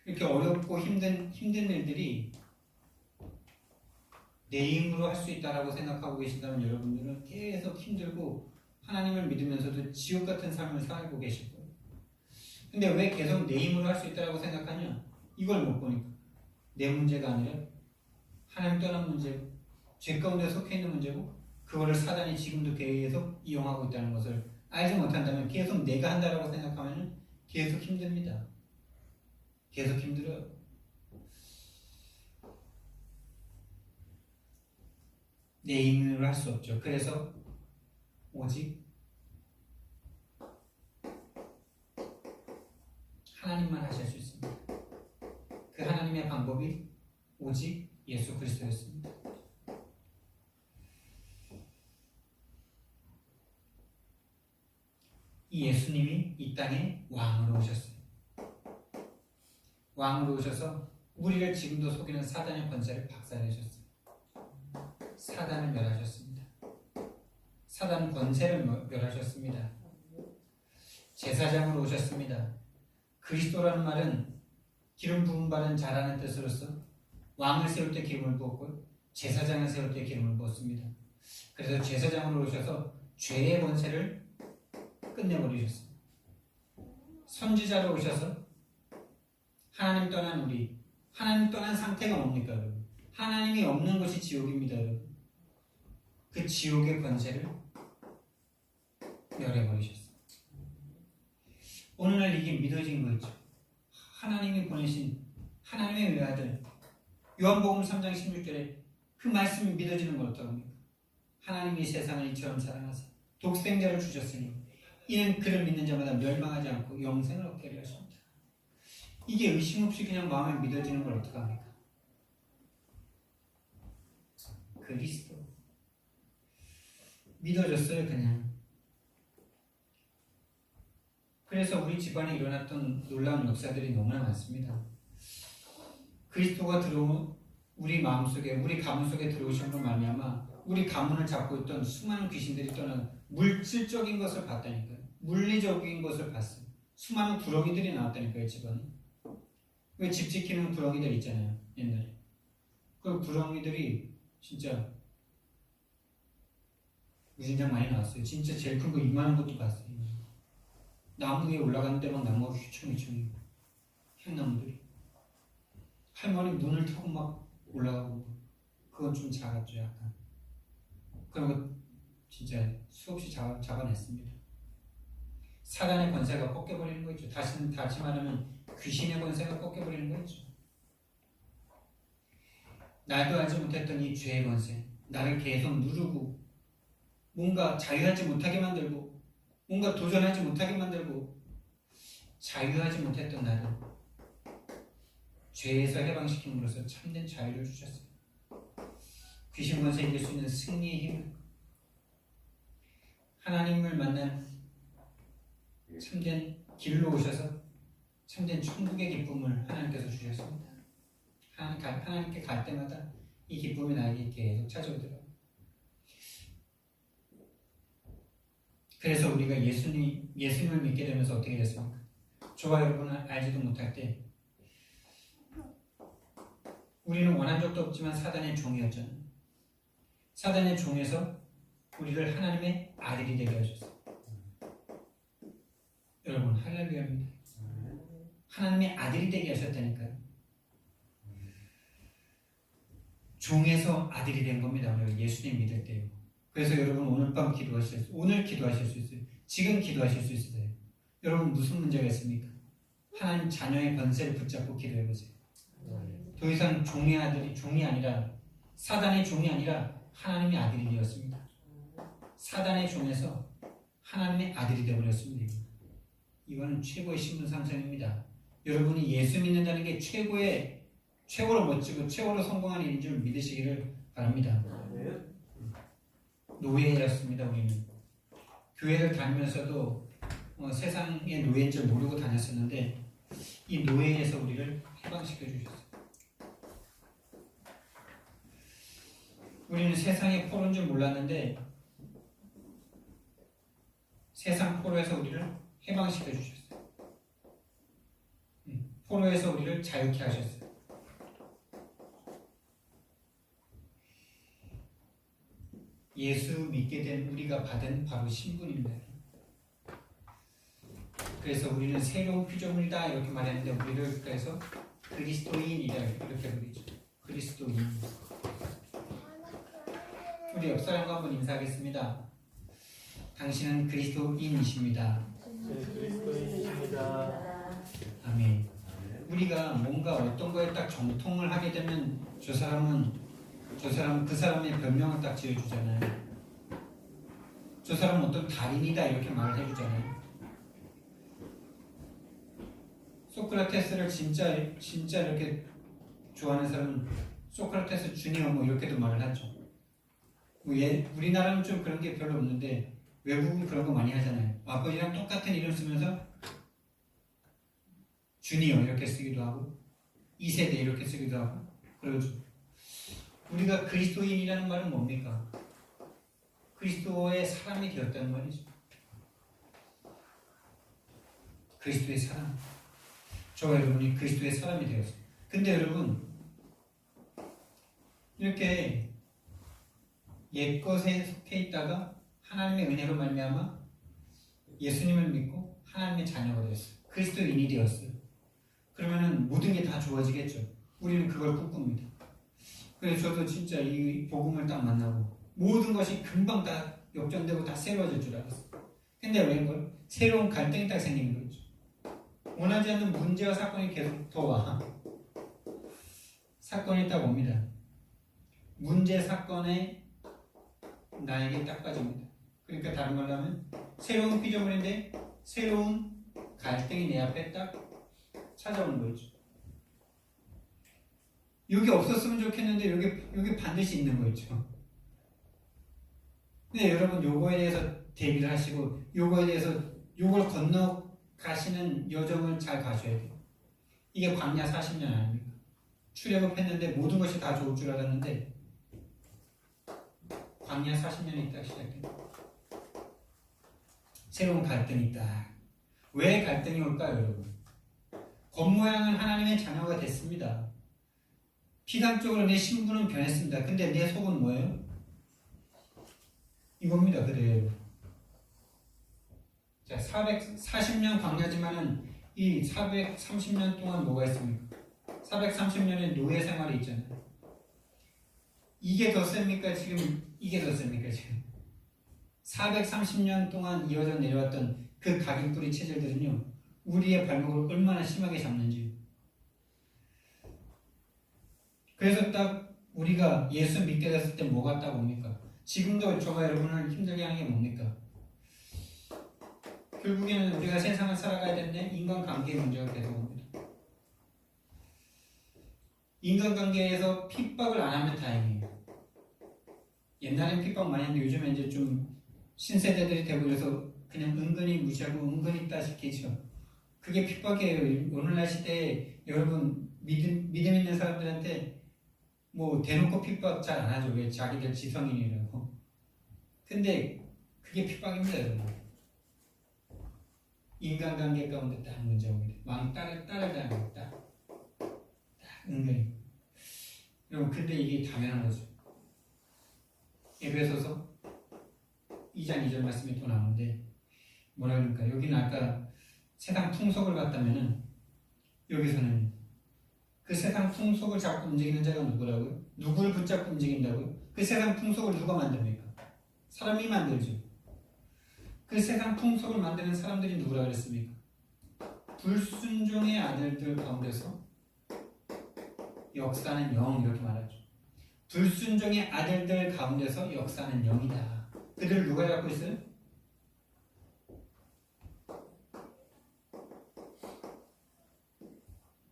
이렇게 어렵고 힘든 일들이 내 힘으로 할 수 있다라고 생각하고 계신다면 여러분들은 계속 힘들고 하나님을 믿으면서도 지옥 같은 삶을 살고 계실 거예요. 근데 왜 계속 내 힘으로 할 수 있다라고 생각하냐? 이걸 못 보니까. 내 문제가 아니라 하나님 떠난 문제고 죄 가운데 속해 있는 문제고, 그거를 사단이 지금도 계속 이용하고 있다는 것을 알지 못한다면, 계속 내가 한다라고 생각하면 계속 힘듭니다. 계속 힘들어요. 내 힘으로 할 수 없죠. 그래서 오직 하나님만 하실 수 있습니다. 그 하나님의 방법이 오직 예수 그리스도였습니다. 이 예수님이 이 땅에 왕으로 오셨어요. 왕으로 오셔서 우리를 지금도 속이는 사단의 권세를 박살내셨어요. 사단을 멸하셨습니다. 사단 권세를 멸하셨습니다. 제사장으로 오셨습니다. 그리스도라는 말은 기름 부음 받은 자라는 뜻으로서 왕을 세울 때 기름을 부었고 제사장을 세울 때 기름을 부었습니다. 그래서 제사장으로 오셔서 죄의 권세를 끝내버리셨습니다. 선지자로 오셔서 하나님 떠난 상태가 뭡니까, 여러분? 하나님이 없는 것이 지옥입니다, 여러분. 그 지옥의 권세를 멸해버리셨어요. 오늘날 이게 믿어진 거 있죠. 하나님이 보내신 하나님의 외아들, 요한복음 3장 16절에 그 말씀이 믿어지는 건 어떡합니까? 하나님이 세상을 이처럼 사랑하사 독생자를 주셨으니 이는 그를 믿는 자마다 멸망하지 않고 영생을 얻게 하려 하십니다. 이게 의심 없이 그냥 마음에 믿어지는 걸 어떡합니까? 그리스도 믿어졌어요, 그냥. 그래서 우리 집안에 일어났던 놀라운 역사들이 너무나 많습니다. 그리스도가 우리 마음속에, 우리 가문 속에 들어오신 걸 말미암아 우리 가문을 잡고 있던 수많은 귀신들이 떠나 물질적인 것을 봤다니까요. 물리적인 것을 봤어요. 수많은 구렁이들이 나왔다니까요, 집안에. 왜 집 지키는 구렁이들 있잖아요, 옛날에. 그 구렁이들이 진짜 무진장 많이 나왔어요. 진짜 제일 큰 거 이만한 것도 봤어요. 나무 위에 올라가는 데만 나무가 휘청휘청이고, 향나무들이. 할머니 문을 타고 막 올라가고, 그건 좀 작았죠, 약간. 그런 거 진짜 수없이 잡아냈습니다. 사단의 권세가 꺾여버리는 거 있죠. 다시 말하면 귀신의 권세가 꺾여버리는 거 있죠. 나도 알지 못했던 이 죄의 권세, 나를 계속 누르고 뭔가 자유하지 못하게 만들고 뭔가 도전하지 못하게 만들고 자유하지 못했던 나를 죄에서 해방시킴으로써 참된 자유를 주셨어요. 귀신 권세 이길 수 있는 승리의 힘을, 하나님을 만난 참된 길로 오셔서 참된 천국의 기쁨을 하나님께서 주셨습니다. 하나님께 갈 때마다 이 기쁨이 나에게 계속 찾아오더라고요. 그래서 우리가 예수님을 믿게 되면서 어떻게 됐습니까? 저와 여러분은 알지도 못할 때 우리는 원한 적도 없지만 사단의 종이었잖아요. 사단의 종에서 우리를 하나님의 아들이 되게 하셨어요. 여러분 할렐루야입니다. 하나님의 아들이 되게 하셨다니까요. 종에서 아들이 된 겁니다. 우리가 예수님 믿을 때요. 그래서 여러분 오늘 밤 오늘 기도하실 수 있어요. 지금 기도하실 수 있어요. 여러분 무슨 문제가 있습니까? 하나님 자녀의 권세를 붙잡고 기도해보세요. 더 이상 종이 아니라 사단의 종이 아니라 하나님의 아들이 되었습니다. 사단의 종에서 하나님의 아들이 되어버렸습니다. 이거는 최고의 신분 상승입니다. 여러분이 예수 믿는다는 게 최고로 멋지고 최고로 성공한 일인 줄 믿으시기를 바랍니다. 노예였습니다. 우리는 교회를 다니면서도 세상의 노예인 줄 모르고 다녔었는데 이 노예에서 우리를 해방시켜 주셨어요. 우리는 세상의 포로인 줄 몰랐는데 세상 포로에서 우리를 해방시켜 주셨어요. 포로에서 우리를 자유케 하셨어요. 예수 믿게 된 우리가 받은 바로 신분입니다. 그래서 우리는 새로운 피조물이다 이렇게 말했는데 우리를 그래서 그리스도인이다 이렇게 부르죠. 그리스도인. 우리 옆 사람과 한번 인사하겠습니다. 당신은 그리스도인이십니다. 그리스도인이십니다. 아멘. 우리가 뭔가 어떤 거에 딱 정통을 하게 되면 그 사람의 별명을 딱 지어주잖아요. 저 사람은 어떤 달인이다 이렇게 말을 해주잖아요. 소크라테스를 진짜 이렇게 좋아하는 사람은 소크라테스 주니어 뭐 이렇게도 말을 하죠. 우리나라는 좀 그런 게 별로 없는데 외국은 그런 거 많이 하잖아요. 아버지랑 똑같은 이름 쓰면서 주니어 이렇게 쓰기도 하고 2세대 이렇게 쓰기도 하고 그러죠. 우리가 그리스도인이라는 말은 뭡니까? 그리스도의 사람이 되었다는 말이죠. 그리스도의 사람. 저와 여러분이 그리스도의 사람이 되었어요. 근데 여러분 이렇게 옛것에 속해 있다가 하나님의 은혜로 말미암아 예수님을 믿고 하나님의 자녀가 되었어요. 그리스도인이 되었어요. 그러면은 모든 게 다 좋아지겠죠. 우리는 그걸 꿈꿉니다. 그래서 저도 진짜 이 복음을 딱 만나고 모든 것이 금방 다 역전되고 다 새로워질 줄 알았어요. 근데 왜 새로운 갈등이 딱 생기는 거죠. 원하지 않는 문제와 사건이 계속 더 와. 사건이 딱 옵니다. 문제 사건에 나에게 딱 빠집니다. 그러니까 다른 말로 하면 새로운 피조물인데 새로운 갈등이 내 앞에 딱 찾아오는 거죠. 여기 없었으면 좋겠는데 여기 반드시 있는 거죠. 근데 여러분 요거에 대해서 대비를 하시고 요걸 건너가시는 여정을 잘 가셔야 돼요. 이게 광야 40년 아닙니까? 출애굽했는데 모든 것이 다 좋을 줄 알았는데 광야 40년이 딱 시작돼요. 새로운 갈등이 있다. 왜 갈등이 올까요, 여러분? 겉모양은 하나님의 자녀가 됐습니다. 피상적으로 내 신분은 변했습니다. 근데 내 속은 뭐예요? 이겁니다. 그래요. 자, 440년 광야지만은 이 430년 동안 뭐가 있습니까? 430년의 노예 생활이 있잖아요. 이게 더 셉니까? 이게 더 셉니까? 지금 430년 동안 이어져 내려왔던 그 각인뿌리 체질들은요, 우리의 발목을 얼마나 심하게 잡는지. 그래서 딱 우리가 예수 믿게 됐을 때 뭐가 딱 옵니까? 지금도 저와 여러분을 힘들게 하는 게 뭡니까? 결국에는 우리가 세상을 살아가야 되는데 인간관계의 문제가 계속 옵니다. 인간관계에서 핍박을 안 하면 다행이에요. 옛날엔 핍박 많이 했는데 요즘에 이제 좀 신세대들이 되고 그래서 그냥 은근히 무시하고 은근히 따시키죠. 그게 핍박이에요. 오늘날 시대에 여러분 믿음 있는 사람들한테 뭐 대놓고 핍박 잘 안 하죠. 왜? 자기들 지성인이라고. 근데 그게 핍박입니다, 여러분. 인간관계 가운데 딱 문제 옵니다. 따라가는 딱 은근히. 여러분 근데 이게 당연한 거죠. 에베소서 2장 2절 말씀이 또 나오는데 뭐라 그러니까 여기는 아까 세상 풍속을 봤다면은 여기서는 그 세상 풍속을 잡고 움직이는 자가 누구라고요? 누구를 붙잡고 움직인다고요? 그 세상 풍속을 누가 만듭니까? 사람이 만들죠. 그 세상 풍속을 만드는 사람들이 누구라 그랬습니까? 불순종의 아들들 가운데서 역사는 영 이렇게 말하죠. 불순종의 아들들 가운데서 역사는 영이다. 그들을 누가 잡고 있어요?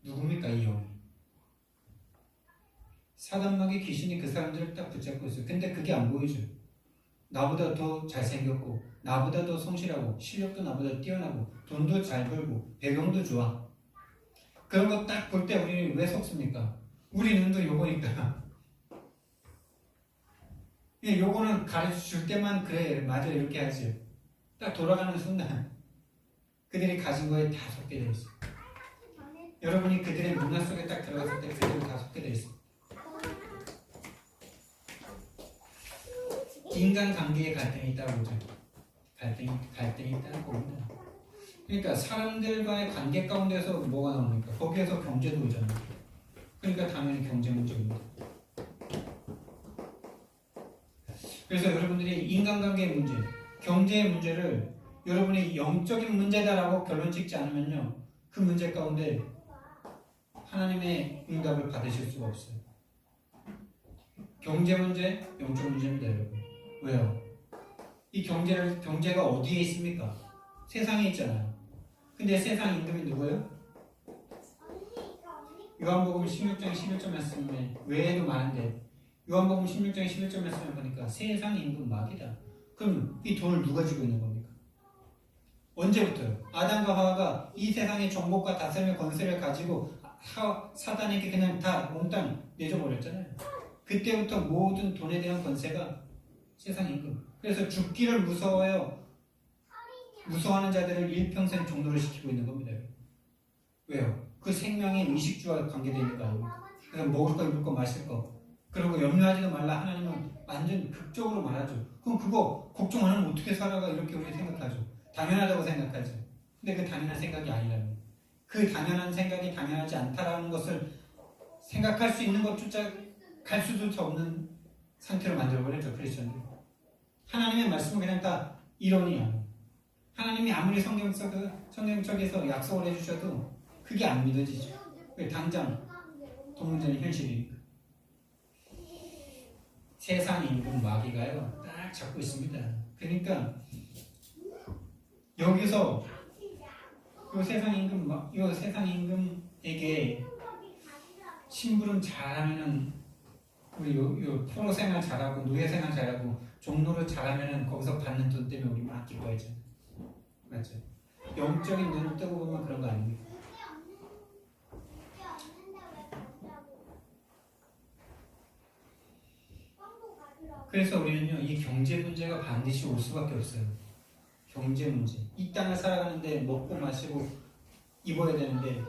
누굽니까 이 영이? 사단마귀 귀신이 그 사람들을 딱 붙잡고 있어요. 근데 그게 안 보이죠. 나보다 더 잘생겼고 나보다 더 성실하고 실력도 나보다 뛰어나고 돈도 잘 벌고 배경도 좋아. 그런 거 딱 볼 때 우리는 왜 속습니까? 우리 눈도 요거니까. 요거는 가르쳐 줄 때만 그래 맞아 이렇게 하죠. 딱 돌아가는 순간 그들이 가진 거에 다 속게 돼 있어. 여러분이 그들의 문화 속에 딱 들어갔을 때 그들을 다 속게 돼 있어. 인간관계에 갈등이 있다고 보죠. 갈등이 있다는 겁니다. 그러니까 사람들과의 관계 가운데서 뭐가 나옵니까? 거기에서 경제도 오잖아요. 그러니까 당연히 경제 문제입니다. 그래서 여러분들이 인간관계의 문제, 경제의 문제를 여러분이 영적인 문제다라고 결론 짓지 않으면요, 그 문제 가운데 하나님의 응답을 받으실 수가 없어요. 경제 문제, 영적 문제입니다, 여러분. 왜요? 이 경제가 어디에 있습니까? 세상에 있잖아요. 근데 세상 임금이 누구예요? 요한복음 16장 11절 말씀에 외에도 많은데 요한복음 16장 11절 말씀을 보니까 세상 임금 마귀다. 그럼 이 돈을 누가 쥐고 있는 겁니까? 언제부터요? 아담과 하와가 이 세상의 정복과 다스림의 권세를 가지고 사단에게 그냥 다 몽땅 내줘버렸잖아요. 그때부터 모든 돈에 대한 권세가 세상 임금. 그래서 죽기를 무서워하는 자들을 일평생 종노를 시키고 있는 겁니다. 왜요? 그 생명의 의식주와 관계되니까. 그래서 먹을 거, 입을 거, 마실 거. 그리고 염려하지도 말라 하나님은 완전 극적으로 말하죠. 그럼 그거 걱정 안 하면 어떻게 살아가 이렇게 우리 생각하죠. 당연하다고 생각하죠. 근데 그 당연한 생각이 아니라는. 그 당연한 생각이 당연하지 않다라는 것을 생각할 수 있는 것조차 갈 수조차 없는 상태로 만들어버렸죠. 크리스천들. 하나님의 말씀은 그냥 다 이론이야. 하나님이 아무리 성경책에서 약속을 해주셔도 그게 안 믿어지죠. 왜? 당장 돈 문제는 현실이니까. 세상 임금 마귀가요 딱 잡고 있습니다. 그러니까 여기서 이 세상 임금에게 심부름 잘하면은 우리 요 프로 생활 잘하고 노예 생활 잘하고 종로를 잘하면은 거기서 받는 돈 때문에 우리 막 기뻐하죠. 맞죠? 영적인 눈을 뜨고 보면 그런 거 아닙니까? 그래서 우리는요 이 경제 문제가 반드시 올 수밖에 없어요. 경제 문제. 이 땅을 살아가는데 먹고 마시고 입어야 되는데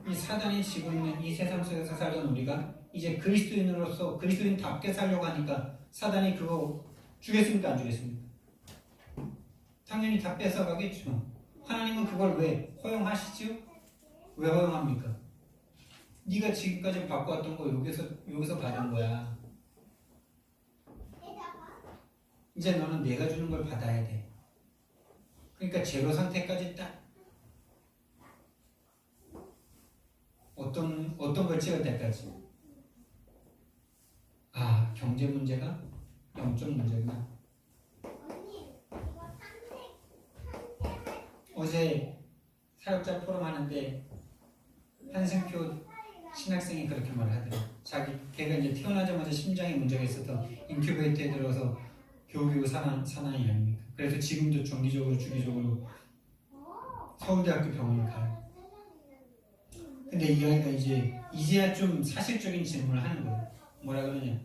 이 사단이 지고 있는 이 세상 속에서 살던 우리가 이제 그리스도인으로서 그리스도인답게 살려고 하니까 사단이 그거 주겠습니까? 안 주겠습니까? 당연히 다 뺏어가겠죠. 하나님은 그걸 왜 허용하시죠? 왜 허용합니까? 네가 지금까지 받고 왔던 거 여기서 받은 거야. 이제 너는 내가 주는 걸 받아야 돼. 그러니까 제로 상태까지 딱 어떤 걸 찍을 때까지 경제 문제가 영적 문제구나. 어제 사역자 포럼 하는데 한승표 신학생이 그렇게 말을 하더라고요. 걔가 이제 태어나자마자 심장에 문제가 있어서 인큐베이터에 들어서 겨우겨우 사나이 아닙니까? 그래서 지금도 정기적으로 주기적으로 서울대학교 병원을 가요. 근데 이 아이가 이제야 좀 사실적인 질문을 하는 거예요. 뭐라 그러냐?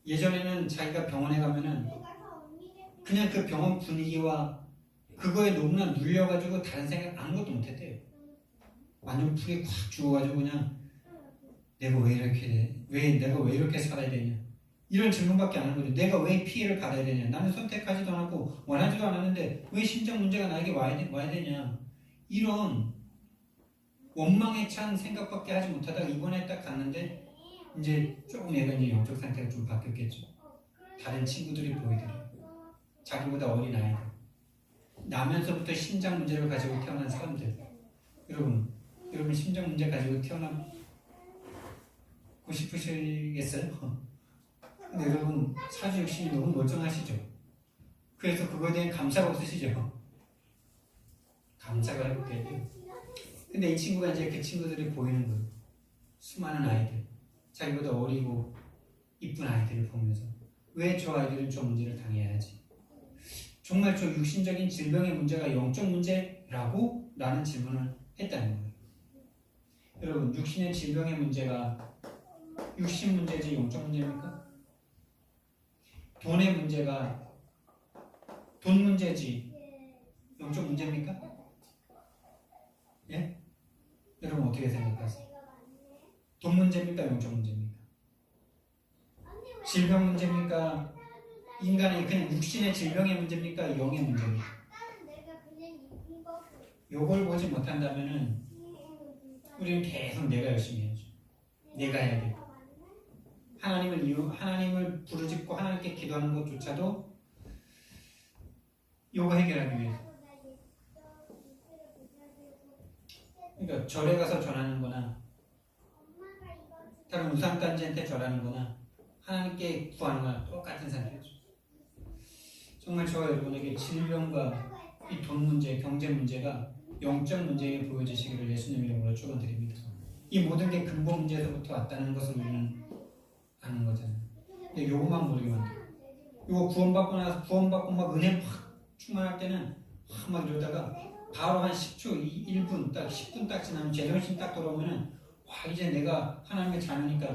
예전에는 자기가 병원에 가면은 그냥 그 병원 분위기와 그거에 너무나 눌려가지고 다른 생각 아무것도 못했대요. 완전 풀이 콱 죽어가지고 그냥 내가 왜 이렇게 돼? 내가 왜 이렇게 살아야 되냐? 이런 질문밖에 안 하는 거죠. 내가 왜 피해를 받아야 되냐? 나는 선택하지도 않았고 원하지도 않았는데 왜 심장 문제가 나에게 와야 되냐? 이런 원망에 찬 생각밖에 하지 못하다가 이번에 딱 갔는데 이제 조금 얘가 이제 영적 상태가 좀 바뀌었겠죠. 다른 친구들이 보이더래요. 자기보다 어린 아이들. 나면서부터 심장 문제를 가지고 태어난 사람들. 여러분 심장 문제 가지고 태어나고 싶으시겠어요? 근데 여러분 사주 육신이 너무 멀쩡하시죠? 그래서 그거에 대한 감사가 없으시죠? 감사가 회복돼야 돼요. 근데 이 친구가 이제 그 친구들이 보이는 거예요. 수많은 아이들, 자기보다 어리고 이쁜 아이들을 보면서 왜 저 아이들은 저 문제를 당해야 하지? 정말 저 육신적인 질병의 문제가 영적 문제라고? 라는 질문을 했다는 거예요. 여러분 육신의 질병의 문제가 육신 문제지 영적 문제입니까? 돈의 문제가 돈 문제지 영적 문제입니까? 예? 여러분 어떻게 생각하세요? 돈 문제입니까? 영적 문제입니까? 질병 문제입니까? 인간의 그냥 육신의 질병의 문제입니까? 영의 문제입니까? 요걸 보지 못한다면은 우리는 계속 내가 열심히 해야죠. 내가 해야 돼. 하나님을 부르짖고 하나님께 기도하는 것조차도 요거 해결하기 위해서. 그러니까 절에 가서 전하는 거나 다른 우상단지한테 절하는 거나 하나님께 구하는 거나 똑같은 상태죠. 정말 저와 여러분에게 질병과 이 돈 문제, 경제 문제가 영적 문제에 보여지시기를 예수님 이름으로 축원드립니다. 이 모든 게 근본 문제에서부터 왔다는 것을 우리는 아는 거잖아요. 근데 요것만 모르기만 돼요. 요거 구원받고 막 은혜 확 충만할 때는 막 이러다가 바로 한 10초, 1분 딱 10분 딱 지나면 제정신 딱 돌아오면은 와 이제 내가 하나님의 자녀니까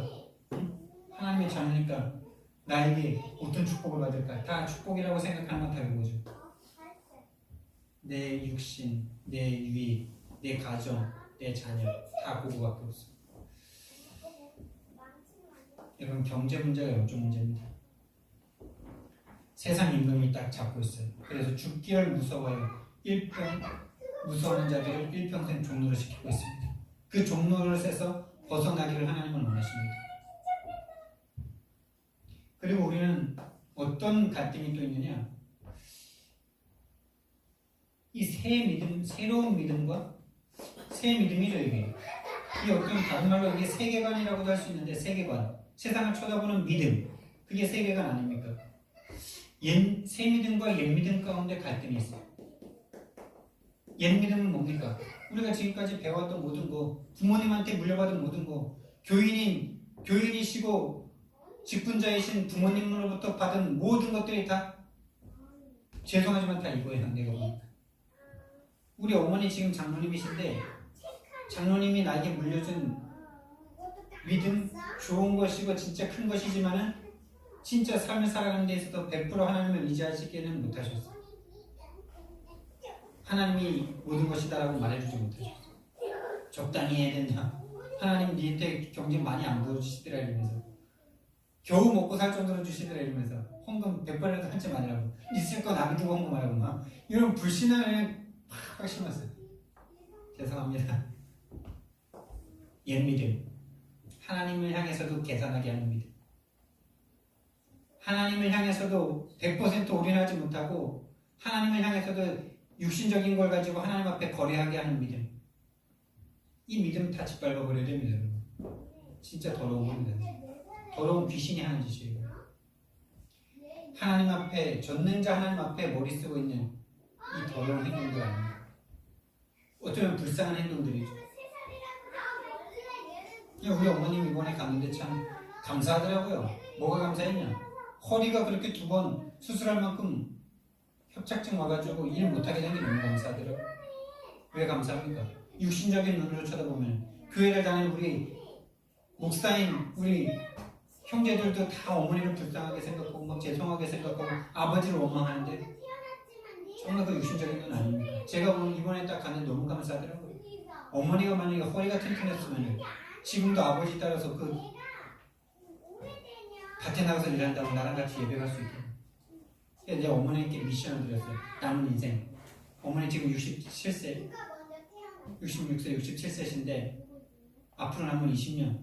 하나님의 자녀니까 나에게 어떤 축복을 받을까? 다 축복이라고 생각하는 건 다 이거죠. 내 육신, 내 유익, 내 가정, 내 자녀 다 그거밖에 없어. 여러분 경제 문제가 영적 문제입니다. 세상 임금이 딱 잡고 있어요. 그래서 죽기를 무서워요. 무서워하는 자들을 일평생 종노를 시키고 있습니다. 그 종노릇에서 벗어나기를 하나님은 원하십니다. 그리고 우리는 어떤 갈등이 또 있느냐? 이 새로운 믿음과 새 믿음이죠, 이게. 이 어떤 다른 말로 이게 세계관이라고도 할 수 있는데, 세계관. 세상을 쳐다보는 믿음. 그게 세계관 아닙니까? 새 믿음과 옛 믿음 가운데 갈등이 있어요. 옛 믿음은 뭡니까? 우리가 지금까지 배웠던 모든 거, 부모님한테 물려받은 모든 거, 교인이시고 직분자이신 부모님으로부터 받은 모든 것들이 다 죄송하지만 다 이거예요. 내가 보니까. 우리 어머니 지금 장로님이신데 장로님이 나에게 물려준 믿음 좋은 것이고 진짜 큰 것이지만은 진짜 삶을 살아가는 데 있어서 100% 하나님을 의지하시기는 못하셨어요. 하나님이 모든 것이다라고 말해주지 못하셨어요. 적당히 해야 된다. 하나님 니한테 경제 많이 안 부어주시더라 이러면서 겨우 먹고 살 정도로 주시더라 이러면서 헌금 100번이라도 한 채 많이라고 있을 거 남기고 헌금하라고 막 이런 불신앙을 팍 심었어요. 죄송합니다. 옛 믿음. 하나님을 향해서도 계산하게 하는 믿음. 하나님을 향해서도 100% 올인하지 못하고 하나님을 향해서도 육신적인 걸 가지고 하나님 앞에 거래하게 하는 믿음. 이 믿음 다 짓밟아버려야 됩니다. 진짜 더러운 겁니다. 더러운 귀신이 하는 짓이에요. 하나님 앞에, 전능자 하나님 앞에 머리 쓰고 있는 이 더러운 행동들 아닙니까? 어쩌면 불쌍한 행동들이죠. 우리 어머님 이번에 갔는데 참 감사하더라고요. 뭐가 감사했냐? 허리가 그렇게 2번 수술할 만큼 협착증 와가지고 일 못하게 된 게 너무 감사하더라고요. 왜 감사합니까? 육신적인 눈으로 쳐다보면 교회를 다니는 우리 목사인 우리 형제들도 다 어머니를 불쌍하게 생각하고 막 죄송하게 생각하고 아버지를 원망하는데 정말 그 육신적인 건 아닙니다. 제가 오늘 이번에 딱 갔는데 너무 감사하더라고요. 어머니가 만약에 허리가 튼튼했으면 지금도 아버지 따라서 그 밭에 나가서 일한다고 나랑 같이 예배 갈 수 있게. 내 어머니께 미션을 드렸어요. 남은 인생. 어머니 지금 67세, 66세, 67세신데 앞으로 남은 20년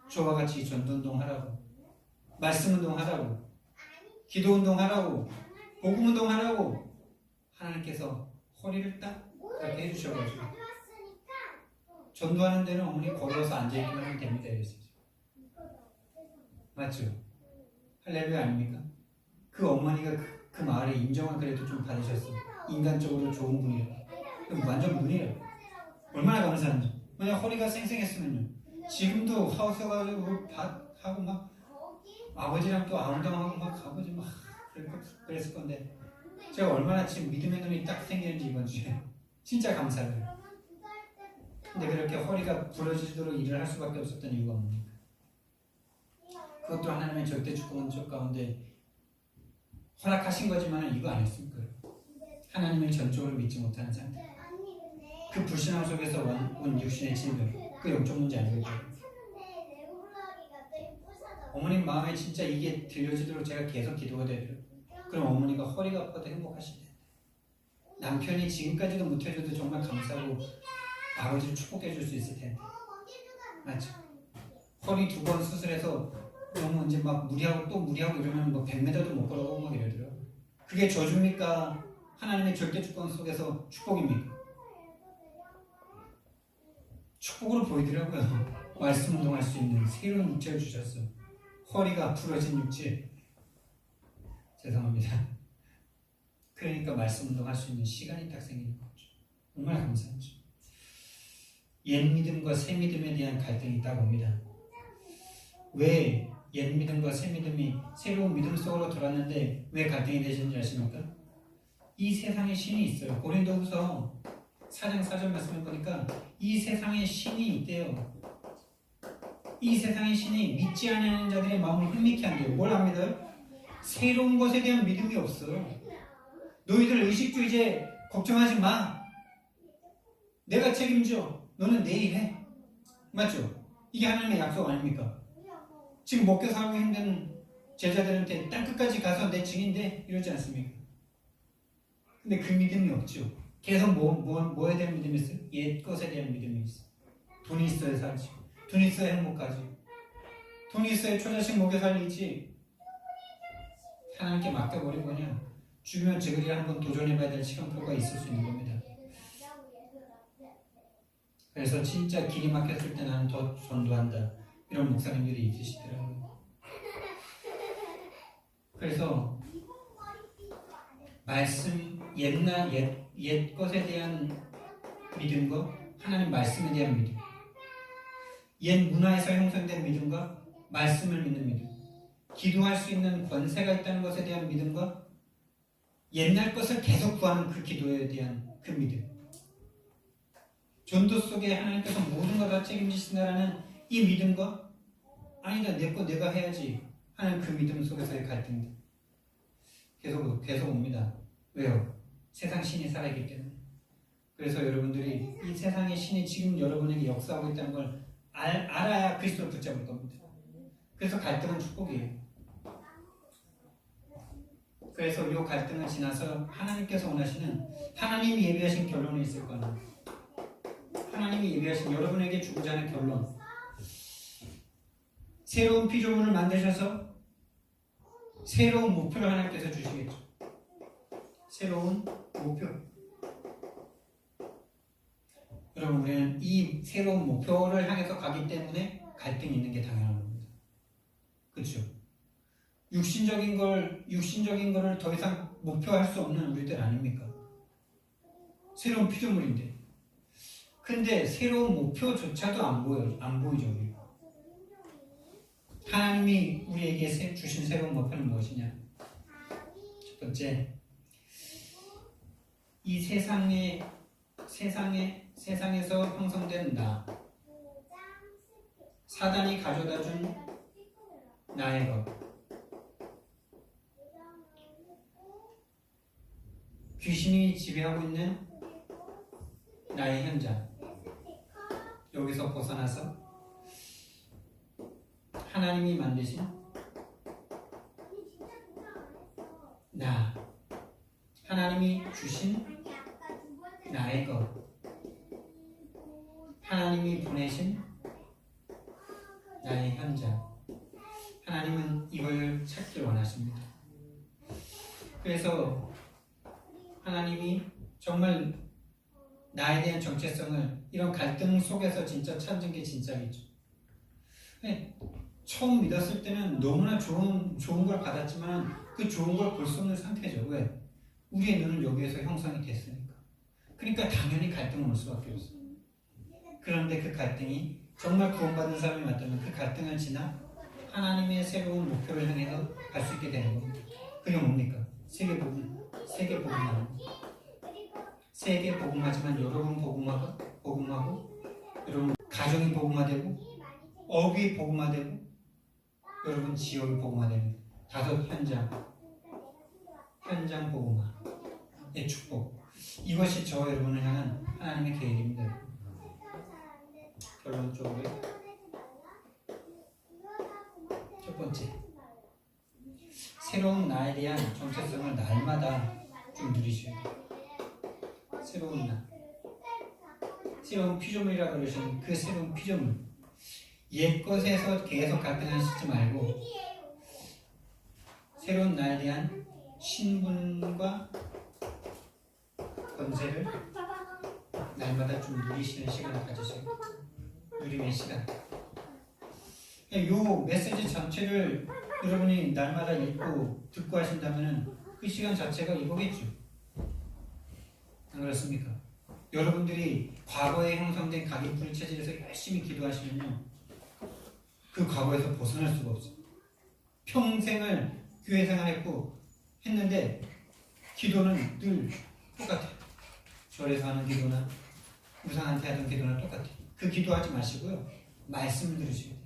저와 같이 전도운동 하라고, 말씀운동 하라고, 기도운동 하라고, 복음운동 하라고 하나님께서 허리를 딱 그렇게 해주셔가지고 전도하는 데는 어머니 걸어서 앉아있기만 하면 됩니다. 이랬어요. 맞죠? 할렐루야 아닙니까? 그 어머니가 그 마을에 인정을 그래도 좀 받으셨어요. 인간적으로 좋은 분이라. 완전 분이에요. 얼마나 감사한지. 만약 허리가 쌩쌩했으면요. 지금도 하우스 가지고 밭하고 막 아버지랑 또 아웅당하고 막 아버지 막 그랬을 건데 제가 얼마나 지금 믿음의 눈이 딱 생기는지 이번 주에 진짜 감사해요. 근데 그렇게 허리가 부러지도록 일을 할 수밖에 없었던 이유가 뭡니까? 그것도 하나님의 절대 주권적 가운데 허락하신 거지만 이거 안 했습니까? 하나님을 전적으로 믿지 못하는 상태. 그 불신앙 속에서 온 육신의 질병, 그 영적 문제 아니겠죠? 어머님 마음에 진짜 이게 들려지도록 제가 계속 기도가 되더라고요. 그럼 어머니가 허리가 아파도 행복하시대. 남편이 지금까지도 못해줘도 정말 감사하고 아버지를 축복해 줄 수 있을 텐데. 맞죠? 허리 2번 수술해서 너무 이제 막 무리하고 또 무리하고 이러면 뭐 100m도 못 걸어가고 막 이러더라고요. 그게 저주입니까? 하나님의 절대 주권 속에서 축복입니까? 축복으로 보이더라고요. 말씀 운동할 수 있는 새로운 육체를 주셨어요. 허리가 부러진 육체. 죄송합니다. 그러니까 말씀 운동할 수 있는 시간이 딱 생기는 거죠. 얼마나 감사하죠. 옛 믿음과 새 믿음에 대한 갈등이 딱 옵니다. 왜 옛 믿음과 새 믿음이 새로운 믿음 속으로 돌았는데 왜 갈등이 되시는지 아십니까? 이 세상에 신이 있어요. 고린도후서 4장 4절 말씀을 보니까 이 세상에 신이 있대요. 이 세상의 신이 믿지 않는 자들의 마음을 흥미케 한대요. 뭘 안 믿어요? 새로운 것에 대한 믿음이 없어요. 너희들 의식주의제 걱정하지 마. 내가 책임져. 너는 내일 해. 맞죠? 이게 하나님의 약속 아닙니까? 지금 먹고 살고 힘든 제자들한테 땅끝까지 가서 내 증인데 이러지 않습니까? 근데 그 믿음이 없죠. 계속 뭐에 대한 믿음이 있어요? 옛 것에 대한 믿음이 있어요. 돈이 있어야 살지. 돈이 있어야 행복하지. 돈이 있어야 처자식 먹여 살리지. 하나님께 맡겨버리고 그냥 죽으면 저들이 한번 도전해봐야 될 시간표가 있을 수 있는 겁니다. 그래서 진짜 길이 막혔을 때 나는 더 전도한다. 이런 목사님들이 있으시더라고요. 그래서 말씀, 옛 것에 대한 믿음과 하나님 말씀에 대한 믿음, 옛 문화에서 형성된 믿음과 말씀을 믿는 믿음, 기도할 수 있는 권세가 있다는 것에 대한 믿음과 옛날 것을 계속 구하는 그 기도에 대한 그 믿음, 전도 속에 하나님께서 모든 걸 다 책임지신다라는 이 믿음과 아니다 내 거 내가 해야지 하는 그 믿음 속에서의 갈등들 계속 옵니다. 왜요? 세상 신이 살아있기 때문에. 그래서 여러분들이 이 세상의 신이 지금 여러분에게 역사하고 있다는 걸 알아야 그리스도를 붙잡을 겁니다. 그래서 갈등은 축복이에요. 그래서 이 갈등을 지나서 하나님께서 원하시는 하나님이 예비하신 결론이 있을 거나 하나님이 예비하신 여러분에게 주고자 하는 결론, 새로운 피조물을 만드셔서 새로운 목표를 하나님께서 주시겠죠. 새로운 목표. 여러분 우리는 이 새로운 목표를 향해서 가기 때문에 갈등이 있는 게 당연한 겁니다. 그렇죠? 육신적인 거를 더 이상 목표할 수 없는 우리들 아닙니까? 새로운 피조물인데. 근데 새로운 목표조차도 안 보이죠. 우리. 하나님이 우리에게 주신 새로운 목표는 무엇이냐? 첫 번째, 이 세상에서 형성된 나, 사단이 가져다준 나의 것, 귀신이 지배하고 있는 나의 현장, 여기서 벗어나서 하나님이 만드신 나, 하나님이 주신 나의 것, 하나님이 보내신 나의 현장, 하나님은 이걸 찾길 원하십니다. 그래서 하나님이 정말 나에 대한 정체성을 이런 갈등 속에서 진짜 찾은 게 진짜겠죠. 처음 믿었을 때는 너무나 좋은 걸 받았지만 그 좋은 걸 볼 수 없는 상태죠. 왜? 우리의 눈은 여기에서 형성이 됐으니까. 그러니까 당연히 갈등은 올 수밖에 없어요. 그런데 그 갈등이 정말 구원받은 사람이 맞다면 그 갈등을 지나 하나님의 새로운 목표를 향해서 갈 수 있게 되는 겁니다. 그게 뭡니까? 세계복음 세계 복음하지만 여러분 복음하고 여러분 가정이 복음화되고 업이 복음화되고 여러분 지역이 복음화되는 5 현장 복음화의 축복. 이것이 저와 여러분을 향한 하나님의 계획입니다. 결론적으로 첫 번째, 새로운 나에 대한 정체성을 날마다 좀 누리셔야 돼요. 새로운 나, 새로운 피조물이라고 그러시는 그 새로운 피조물, 옛 것에서 계속 갈등하시지 말고 새로운 나에 대한 신분과 권세를 날마다 좀 누리시는 시간을 가지셔야 돼요. 누림의 시간. 이 메시지 전체를 여러분이 날마다 읽고 듣고 하신다면 그 시간 자체가 이거겠죠. 안 그렇습니까? 여러분들이 과거에 형성된 각인풀 체질에서 열심히 기도하시면요, 그 과거에서 벗어날 수가 없어요. 평생을 교회 생활했는데 기도는 늘 똑같아요. 절에서 하는 기도나 우상한테 하던 기도나 똑같아요. 그 기도하지 마시고요, 말씀을 들으셔야 돼요.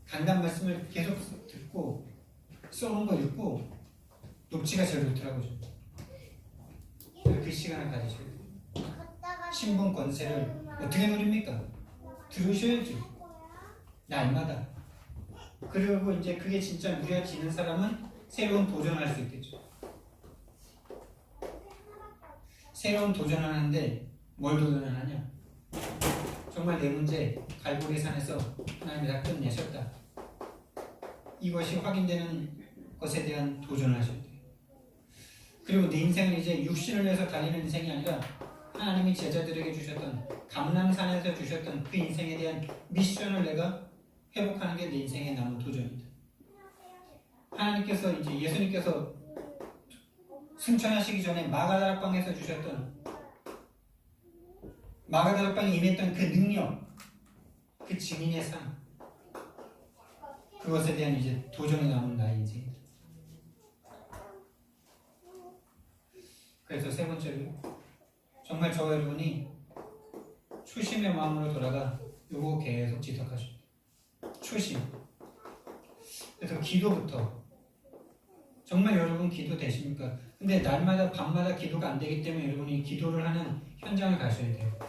강단 말씀을 계속 듣고 써놓은 거 읽고 녹취가 제일 좋더라고요. 그 시간을 가지셔야 돼요. 신분 권세를 어떻게 누립니까? 들으셔야죠. 날마다. 그리고 이제 그게 진짜 누려지는 사람은 새로운 도전을 할 수 있겠죠. 새로운 도전을 하는데 뭘 도전을 하냐? 정말 내 문제 갈보리 산에서 하나님이 다 끝내셨다. 이것이 확인되는 것에 대한 도전을 하셔야 돼요. 그리고 내 인생은 이제 육신을 위해서 달리는 인생이 아니라 하나님이 제자들에게 주셨던 감람산에서 주셨던 그 인생에 대한 미션을 내가 회복하는 게 내 인생의 남은 도전이다. 하나님께서 이제 예수님께서 승천하시기 전에 마가다락방에서 주셨던 마가다락방에 임했던 그 능력, 그 증인의 삶, 그것에 대한 이제 도전이 남은 나의 인생이다. 그래서 세 번째로 정말 저와 여러분이 초심의 마음으로 돌아가 요거 계속 지속하셔야 돼요. 초심. 그래서 기도부터 정말 여러분 기도 되십니까? 근데 날마다 밤마다 기도가 안 되기 때문에 여러분이 기도를 하는 현장을 가셔야 돼요.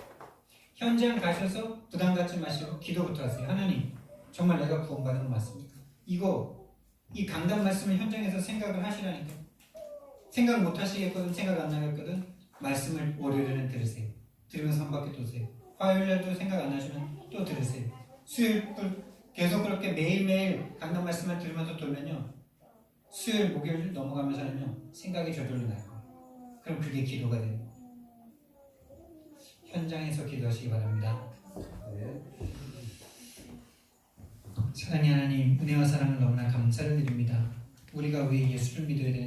현장 가셔서 부담 갖지 마시고 기도부터 하세요. 하나님, 정말 내가 구원받은 거 맞습니까? 이 강단 말씀을 현장에서 생각을 하시라니까. 생각 못 하시겠거든, 생각 안 나겠거든, 말씀을 월요일에는 들으세요. 들으면서 한 바퀴 도세요. 화요일에도 생각 안 나시면 또 들으세요. 수요일 계속 그렇게 매일매일 강단 말씀을 들으면서 돌면요, 수요일, 목요일 넘어가면서는요, 생각이 저절로 나요. 그럼 그게 기도가 돼요. 현장에서 기도하시기 바랍니다. 네. 사랑의 하나님, 은혜와 사랑을 너무나 감사를 드립니다. 우리가 왜 예수를 믿어야 되는지